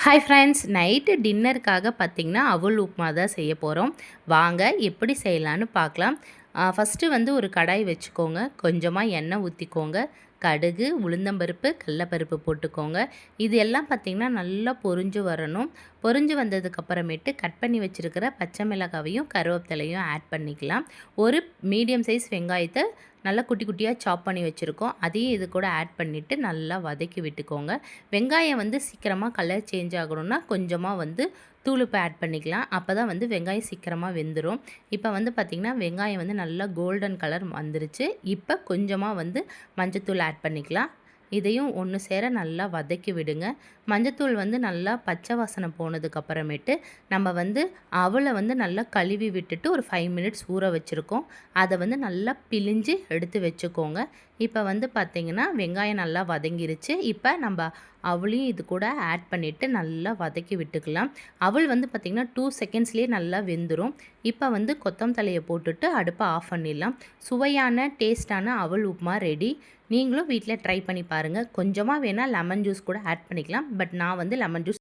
Hi friends, night டின்னருக்காக பார்த்திங்கன்னா அவல் உப்புமா தான் செய்ய போகிறோம். வாங்க எப்படி செய்யலான்னு பார்க்கலாம். ஃபஸ்ட்டு வந்து ஒரு கடாய் வச்சுக்கோங்க. கொஞ்சமாக எண்ணெய் ஊற்றிக்கோங்க. கடுகு, உளுந்தம்பருப்பு, கடலப்பருப்பு போட்டுக்கோங்க. இது எல்லாம் பார்த்திங்கன்னா நல்லா பொரிஞ்சு வரணும். பொரிஞ்சு வந்ததுக்கப்புறமேட்டு கட் பண்ணி வச்சுருக்கிற பச்சை மிளகாவையும் கருவேப்பிலையும் ஆட் பண்ணிக்கலாம். ஒரு மீடியம் சைஸ் வெங்காயத்தை நல்லா குட்டி குட்டியாக சாப் பண்ணி வச்சுருக்கோம். அதையும் இது கூட ஆட் பண்ணிவிட்டு நல்லா வதக்கி விட்டுக்கோங்க. வெங்காயம் வந்து சீக்கிரமாக கலர் சேஞ்ச் ஆகணும்னா கொஞ்சமாக வந்து தூளுப்பு ஆட் பண்ணிக்கலாம். அப்போ தான் வந்து வெங்காயம் சீக்கிரமாக வெந்துடும். இப்போ வந்து பார்த்திங்கன்னா வெங்காயம் வந்து நல்லா கோல்டன் கலர் வந்துருச்சு. இப்போ கொஞ்சமாக வந்து மஞ்சத்தூள் ஆட் பண்ணிக்கலாம். இதையும் ஒன்று சேர நல்லா வதக்கி விடுங்க. மஞ்சத்தூள் வந்து நல்லா பச்சை வாசனை போனதுக்கப்புறமேட்டு நம்ம வந்து அவலை வந்து நல்லா கழுவி விட்டுட்டு ஒரு 5 மினிட்ஸ் ஊற வச்சுருக்கோம். அதை வந்து நல்லா பிழிஞ்சு எடுத்து வச்சுக்கோங்க. இப்போ வந்து பார்த்திங்கன்னா வெங்காயம் நல்லா வதங்கிருச்சு. இப்போ நம்ம அவளையும் இது கூட ஆட் பண்ணிவிட்டு நல்லா வதக்கி விட்டுக்கலாம். அவல் வந்து பார்த்திங்கன்னா 2 செகண்ட்ஸ்லேயே நல்லா வெந்துடும். இப்போ வந்து கொத்தமல்லியை போட்டுட்டு அடுப்பை ஆஃப் பண்ணிடலாம். சுவையான டேஸ்டான அவல் உப்புமா ரெடி. நீங்களும் வீட்டில் ட்ரை பண்ணி பாருங்கள். கொஞ்சமாக வேணால் லெமன் ஜூஸ் கூட ஆட் பண்ணிக்கலாம். பட் நான் வந்து லெமன் ஜூஸ்